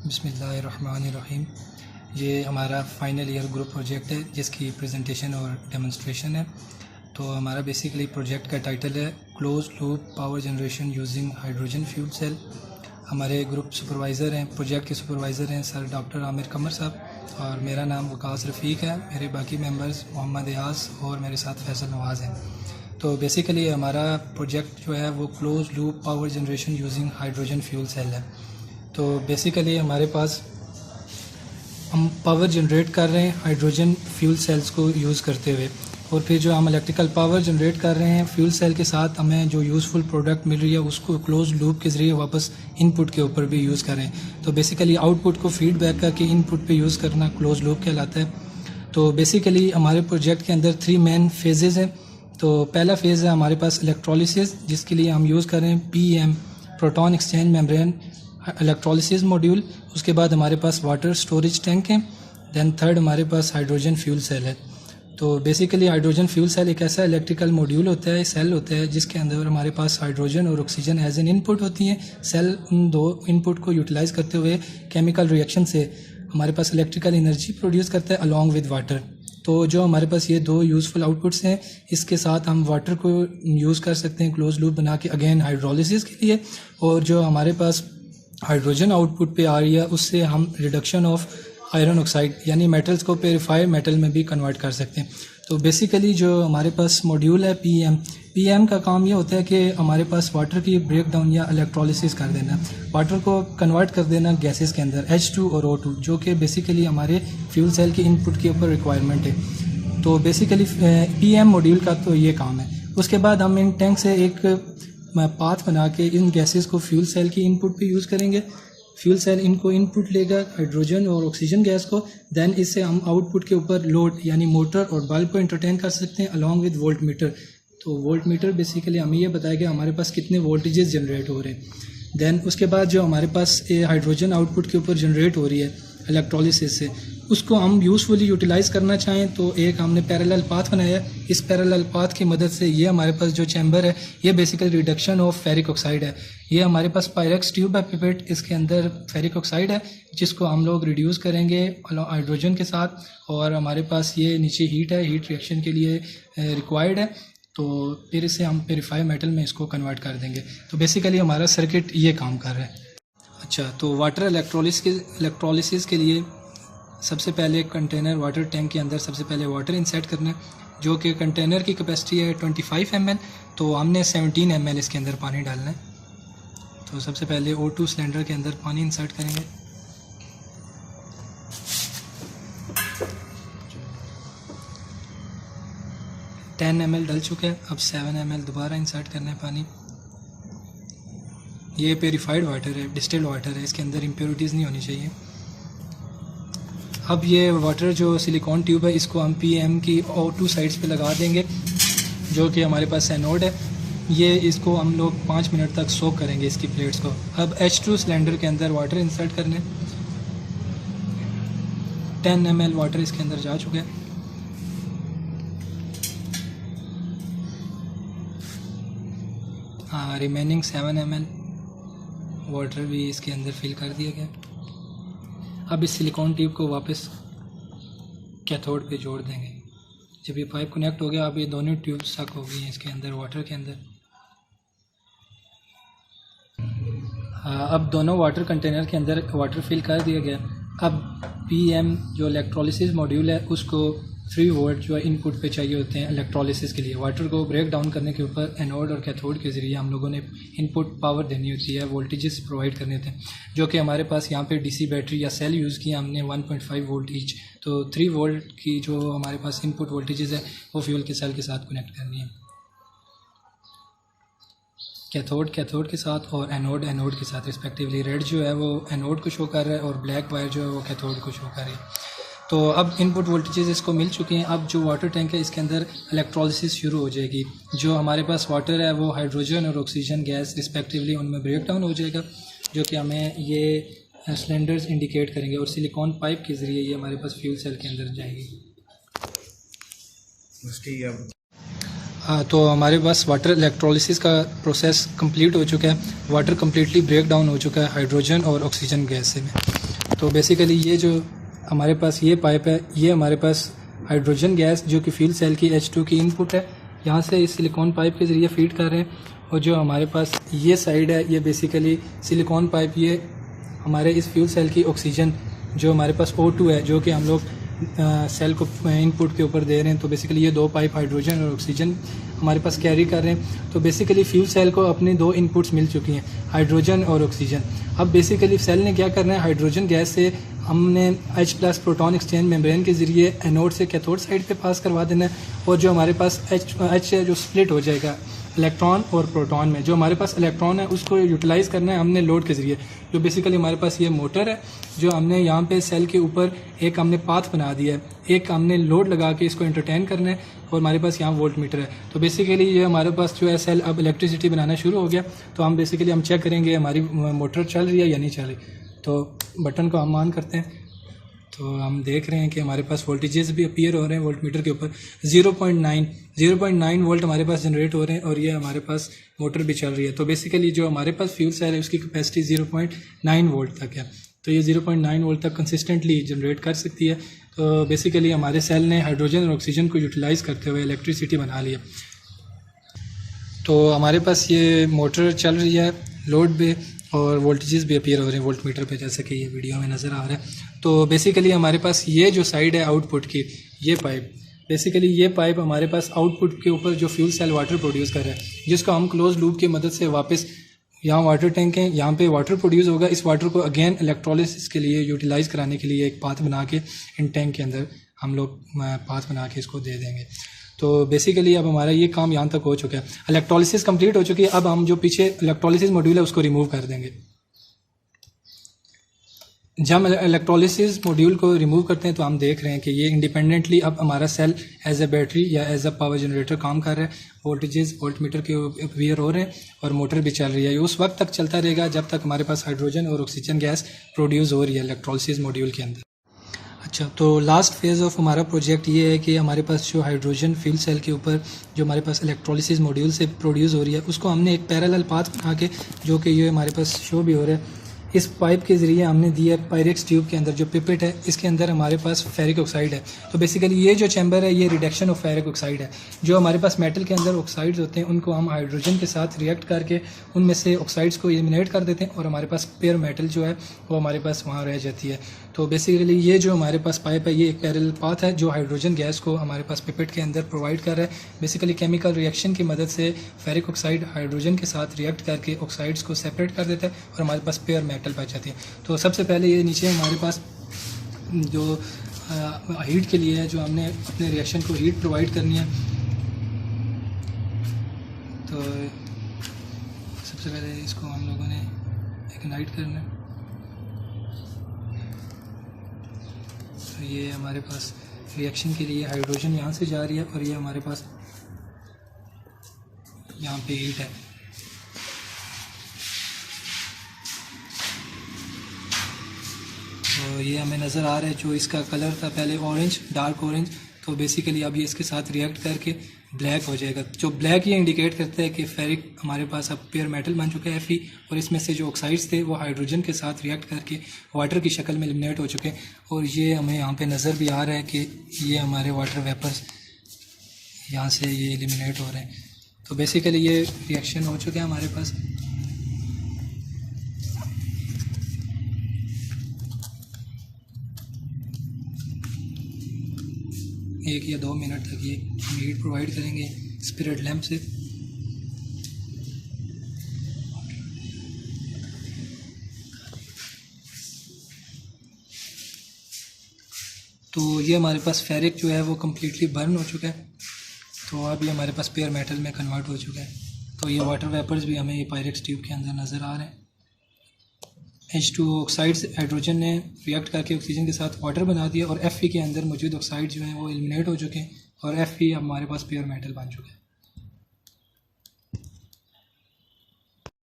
बिस्मिल्लाहिर्रहमानिर्रहीम। ये हमारा फ़ाइनल ईयर ग्रुप प्रोजेक्ट है जिसकी प्रेजेंटेशन और डेमोन्स्ट्रेशन है। तो हमारा बेसिकली प्रोजेक्ट का टाइटल है close loop power generation using hydrogen fuel cell. हमारे ग्रुप सुपरवाइज़र हैं, प्रोजेक्ट के सुपरवाइज़र हैं सर डॉक्टर आमिर कमर साहब, और मेरा नाम वकास रफ़ीक है। मेरे बाकी मेंबर्स मोहम्मद एयाज़ और मेरे साथ फैसल नवाज़ हैं। तो बेसिकली हमारा प्रोजेक्ट जो है वो close loop power generation using hydrogen fuel cell है। तो बेसिकली हमारे पास हम पावर जनरेट कर रहे हैं हाइड्रोजन फ्यूल सेल्स को यूज़ करते हुए, और फिर जो हम इलेक्ट्रिकल पावर जनरेट कर रहे हैं फ्यूल सेल के साथ हमें जो यूज़फुल प्रोडक्ट मिल रही है उसको क्लोज लूप के ज़रिए वापस इनपुट के ऊपर भी यूज़ करें। तो बेसिकली आउटपुट को फीडबैक करके इनपुट पे यूज़ करना क्लोज लूप कहलाता है। तो बेसिकली हमारे प्रोजेक्ट के अंदर 3 मेन फेजेज़ हैं। तो पहला फेज़ है हमारे पास इलेक्ट्रोलिसिस, जिसके लिए हम यूज़ कर रहे हैं PEM proton exchange membrane electrolysis module. उसके बाद हमारे पास वाटर स्टोरेज टैंक है। दैन थर्ड हमारे पास हाइड्रोजन फ्यूल सेल है। तो बेसिकली हाइड्रोजन फ्यूल सेल एक ऐसा इलेक्ट्रिकल मॉड्यूल होता है, सेल होता है, जिसके अंदर हमारे पास हाइड्रोजन और ऑक्सीजन एज एन इनपुट होती हैं। सेल उन दो इनपुट को यूटिलाइज़ करते हुए केमिकल रिएक्शन से हमारे पास इलेक्ट्रिकल एनर्जी प्रोड्यूस करता है अलॉन्ग विद वाटर। तो जो हमारे पास ये 2 यूज़फुल आउटपुट्स हैं, इसके साथ हम वाटर को यूज़ कर सकते हैं क्लोज लूप बना के अगेन हाइड्रोलिसिस के लिए, और जो हमारे पास हाइड्रोजन आउटपुट पे आ रही है उससे हम रिडक्शन ऑफ आयरन ऑक्साइड यानी मेटल्स को प्योरीफाइड मेटल में भी कन्वर्ट कर सकते हैं। तो बेसिकली जो हमारे पास मॉड्यूल है PEM का काम ये होता है कि हमारे पास वाटर की ब्रेक डाउन या इलेक्ट्रोलिसिस कर देना, वाटर को कन्वर्ट कर देना गैसेस के अंदर H2 और O2, जो कि बेसिकली हमारे फ्यूल सेल के इनपुट के ऊपर रिक्वायरमेंट है। तो बेसिकली PEM मॉड्यूल का तो ये काम है। उसके बाद हम इन टैंक से एक पाथ बना के इन गैसेस को फ्यूल सेल की इनपुट पे यूज़ करेंगे। फ्यूल सेल इनको इनपुट लेगा हाइड्रोजन और ऑक्सीजन गैस को, देन इससे हम आउटपुट के ऊपर लोड यानी मोटर और बल्ब को एंटरटेन कर सकते हैं अलॉन्ग विद वोल्ट मीटर। तो वोल्ट मीटर बेसिकली हमें ये बताएगा हमारे पास कितने वोल्टेजेस जनरेट हो रहे हैं। देन उसके बाद जो हमारे पास हाइड्रोजन आउटपुट के ऊपर जनरेट हो रही है इलेक्ट्रोलिसिस से, उसको हम यूज़फुली यूटिलाइज़ करना चाहें तो एक हमने पैरेलल पाथ बनाया है। इस पैरेलल पाथ की मदद से ये हमारे पास जो चैम्बर है ये basically reduction of ferric oxide है। ये हमारे पास पायरेक्स ट्यूब है पिपेट, इसके अंदर फेरिक ऑक्साइड है जिसको हम लोग रिड्यूस करेंगे हाइड्रोजन के साथ, और हमारे पास ये नीचे हीट है, हीट रिएक्शन के लिए रिक्वायर्ड है। तो फिर इसे हम प्योरीफाई मेटल में इसको कन्वर्ट कर देंगे। तो बेसिकली हमारा सर्किट ये काम कर रहा है। अच्छा, तो वाटर इलेक्ट्रोलिसिस के लिए सबसे पहले कंटेनर वाटर टैंक के अंदर सबसे पहले वाटर इंसर्ट करना है, जो कि कंटेनर की कैपेसिटी है 25 ml। तो हमने 17 ml इसके अंदर पानी डालना है। तो सबसे पहले O2 सिलेंडर के अंदर पानी इंसर्ट करेंगे। $10 ml डल चुका है, अब 7 ml दोबारा इंसर्ट करना है पानी। ये प्योरीफाइड वाटर है, डिस्टिल्ड वाटर है, इसके अंदर इम्प्योरिटीज़ नहीं होनी चाहिए। अब ये वाटर जो सिलिकॉन ट्यूब है इसको हम PEM की O2 साइड्स पे लगा देंगे, जो कि हमारे पास एनोड है। ये इसको हम लोग 5 मिनट तक सोक करेंगे इसकी प्लेट्स को। अब H2 सिलेंडर के अंदर वाटर इंसर्ट करने, 10 ml वाटर इसके अंदर जा चुका है। रिमेनिंग 7 ml वाटर भी इसके अंदर फिल कर दिया गया। अब इस सिलिकॉन ट्यूब को वापस कैथोड पे जोड़ देंगे। जब ये पाइप कनेक्ट हो गया, अब ये दोनों ट्यूब सक हो गई हैं इसके अंदर वाटर के अंदर। अब दोनों वाटर कंटेनर के अंदर वाटर फिल कर दिया गया। अब PEM जो इलेक्ट्रोलिसिस मॉड्यूल है उसको 3 वोल्ट जो इनपुट पे चाहिए होते हैं इलेक्ट्रोलिसिस के लिए। वाटर को ब्रेक डाउन करने के ऊपर एनोड और कैथोड के ज़रिए हम लोगों ने इनपुट पावर देनी होती है, वोल्टेजेस प्रोवाइड करने होते हैं, जो कि हमारे पास यहाँ पे DC बैटरी या सेल यूज़ किया हमने 1.5 वोल्ट ईच। तो 3 वोल्ट की जो हमारे पास इनपुट वोल्टेजेस है वो फ्यूल के सेल के साथ कनेक्ट करनी है। कैथोड के साथ और एनोड के साथ रिस्पेक्टिवली। रेड जो है वो एनोड को शो कर रहा है और ब्लैक वायर जो है वो कैथोड को शो कर रही है। तो अब इनपुट वोल्टेजेस इसको मिल चुके हैं। अब जो वाटर टैंक है इसके अंदर इलेक्ट्रोलिसिस शुरू हो जाएगी। जो हमारे पास वाटर है वो हाइड्रोजन और ऑक्सीजन गैस रिस्पेक्टिवली उनमें ब्रेक डाउन हो जाएगा, जो कि हमें ये सिलेंडर्स इंडिकेट करेंगे, और सिलिकॉन पाइप के ज़रिए ये हमारे पास फ्यूल सेल के अंदर जाएगी। तो हमारे पास वाटर इलेक्ट्रोलिसिस का प्रोसेस कंप्लीट हो चुका है। वाटर कम्प्लीटली ब्रेक डाउन हो चुका है हाइड्रोजन और ऑक्सीजन गैस में। तो बेसिकली ये जो हमारे पास ये पाइप है, ये हमारे पास हाइड्रोजन गैस जो कि फ्यूल सेल की H2 की इनपुट है, यहाँ से इस सिलिकॉन पाइप के ज़रिए फीड कर रहे हैं। और जो हमारे पास ये साइड है, ये बेसिकली सिलिकॉन पाइप, ये हमारे इस फ्यूल सेल की ऑक्सीजन जो हमारे पास O2 है, जो कि हम लोग सेल को इनपुट के ऊपर दे रहे हैं। तो बेसिकली ये दो पाइप हाइड्रोजन और ऑक्सीजन हमारे पास कैरी कर रहे हैं। तो बेसिकली फ्यूल सेल को अपनी दो इनपुट्स मिल चुकी हैं, हाइड्रोजन और ऑक्सीजन। अब बेसिकली सेल ने क्या करना है, हाइड्रोजन गैस से हमने H+ प्रोटॉन एक्सचेंज मेम्ब्रेन के ज़रिए एनोड से कैथोड साइड पे पास करवा देना है। और जो हमारे पास H है जो स्प्लिट हो जाएगा इलेक्ट्रॉन और प्रोटॉन में। जो हमारे पास इलेक्ट्रॉन है उसको यूटिलाइज़ करना है हमने लोड के ज़रिए। जो बेसिकली हमारे पास ये मोटर है, जो हमने यहाँ पे सेल के ऊपर एक हमने पाथ बना दिया है, एक हमने लोड लगा के इसको एंटरटेन करना है। और हमारे पास यहाँ वोल्ट मीटर है। तो बेसिकली ये हमारे पास जो है सेल अब इलेक्ट्रिसिटी बनाना शुरू हो गया। तो हम बेसिकली हम चेक करेंगे हमारी मोटर चल रही है या नहीं चल रही। तो बटन को हम ऑन करते हैं, तो हम देख रहे हैं कि हमारे पास वोल्टेजेस भी अपीयर हो रहे हैं वोल्ट मीटर के ऊपर। 0.9 वोल्ट हमारे पास जनरेट हो रहे हैं और ये हमारे पास मोटर भी चल रही है। तो बेसिकली जो हमारे पास फ्यूल सेल है उसकी कैपेसिटी 0.9 वोल्ट तक है। तो ये 0.9 वोल्ट तक कंसिस्टेंटली जनरेट कर सकती है। तो बेसिकली हमारे सेल ने हाइड्रोजन और ऑक्सीजन को यूटिलाइज़ करते हुए इलेक्ट्रिसिटी बना ली है। तो हमारे पास ये मोटर चल रही है लोड पे और वोल्टेजेस भी अपीयर हो रहे हैं वोल्ट मीटर पे, जैसे कि ये वीडियो में नज़र आ रहा है। तो बेसिकली हमारे पास ये जो साइड है आउटपुट की, ये पाइप, बेसिकली ये पाइप हमारे पास आउटपुट के ऊपर जो फ्यूल सेल वाटर प्रोड्यूस कर रहा है, जिसको हम क्लोज लूप की मदद से वापस यहाँ वाटर टैंक है, यहाँ पे वाटर प्रोड्यूस होगा। इस वाटर को अगेन इलेक्ट्रोलिसिस के लिए यूटिलाइज़ कराने के लिए एक पाथ बना के इन टैंक के अंदर हम लोग पाथ बना के इसको दे देंगे। तो बेसिकली अब हमारा ये काम यहाँ तक हो चुका है, इलेक्ट्रोलिसिस कंप्लीट हो चुकी है। अब हम जो पीछे इलेक्ट्रोलिसिस मॉड्यूल है उसको रिमूव कर देंगे। जब इलेक्ट्रोलिसिस मॉड्यूल को रिमूव करते हैं तो हम देख रहे हैं कि ये इंडिपेंडेंटली अब हमारा सेल एज ए बैटरी या एज अ पावर जनरेटर काम कर रहा है। वोल्टेजेस वोल्ट मीटर के अपीयर हो रहे हैं और मोटर भी चल रही है। ये उस वक्त तक चलता रहेगा जब तक हमारे पास हाइड्रोजन और ऑक्सीजन गैस प्रोड्यूस हो रही है इलेक्ट्रोलिसिस मॉड्यूल के अंदर। अच्छा, तो लास्ट फेज़ ऑफ हमारा प्रोजेक्ट ये है कि हमारे पास जो हाइड्रोजन फ्यूल सेल के ऊपर जो हमारे पास इलेक्ट्रोलिसिस मॉड्यूल से प्रोड्यूस हो रही है, उसको हमने एक पैरेलल पाथ बना के, जो कि ये हमारे पास शो भी हो रहा है, इस पाइप के ज़रिए हमने दिया पायरेक्स ट्यूब के अंदर जो पिपेट है, इसके अंदर हमारे पास फेरिक ऑक्साइड है। तो बेसिकली ये जो चैम्बर है ये रिडक्शन ऑफ फेरिक ऑक्साइड है। जो हमारे पास मेटल के अंदर ऑक्साइड्स होते हैं उनको हम हाइड्रोजन के साथ रिएक्ट करके उनमें से ऑक्साइड्स को एलिमिनेट कर देते हैं और हमारे पास पेयर मेटल जो है वो हमारे पास वहाँ रह जाती है। तो बेसिकली ये जो हमारे पास पाइप है ये एक पैरेलल पाथ है जो हाइड्रोजन गैस को हमारे पास पिपेट के अंदर प्रोवाइड कर रहा है। बेसिकली केमिकल रिएक्शन की मदद से फेरिक ऑक्साइड हाइड्रोजन के साथ रिएक्ट करके ऑक्साइड्स को सेपरेट कर देता है और हमारे पास पेयर मेटल बच जाती है। तो सबसे पहले ये नीचे हमारे पास जो हीट के लिए है, जो हमने अपने रिएक्शन को हीट प्रोवाइड करनी है, तो सबसे पहले इसको हम लोगों ने इग्नाइट करना है। तो ये हमारे पास रिएक्शन के लिए हाइड्रोजन यहाँ से जा रही है और ये हमारे पास यहाँ पे हीट है। तो ये हमें नज़र आ रहा है, जो इसका कलर था पहले ऑरेंज, डार्क ऑरेंज, तो बेसिकली अब ये इसके साथ रिएक्ट करके ब्लैक हो जाएगा। जो ब्लैक ये इंडिकेट करता है कि फेरिक हमारे पास अब पेयर मेटल बन चुका है Fe, और इसमें से जो ऑक्साइड्स थे वो हाइड्रोजन के साथ रिएक्ट करके वाटर की शक्ल में एलिमिनेट हो चुके हैं। और ये हमें यहाँ पे नज़र भी आ रहा है कि ये हमारे वाटर वेपर्स यहाँ से ये एलिमिनेट हो रहे हैं। तो बेसिकली ये रिएक्शन हो चुका है हमारे पास। एक या 2 मिनट तक ये हीट प्रोवाइड करेंगे स्पिरिट लैंप से। तो ये हमारे पास फेरिक जो है वो कम्प्लीटली बर्न हो चुका है। तो अब ये हमारे पास पेयर मेटल में कन्वर्ट हो चुका है। तो ये वाटर वेपर्स भी हमें ये पायरेक्स ट्यूब के अंदर नज़र आ रहे हैं। H2 ऑक्साइड्स हाइड्रोजन ने रिएक्ट करके ऑक्सीजन के साथ वाटर बना दिया और Fe के अंदर मौजूद ऑक्साइड जो हैं वो एलिमिनेट हो चुके हैं और Fe हमारे पास पेयर मेटल बन चुका है।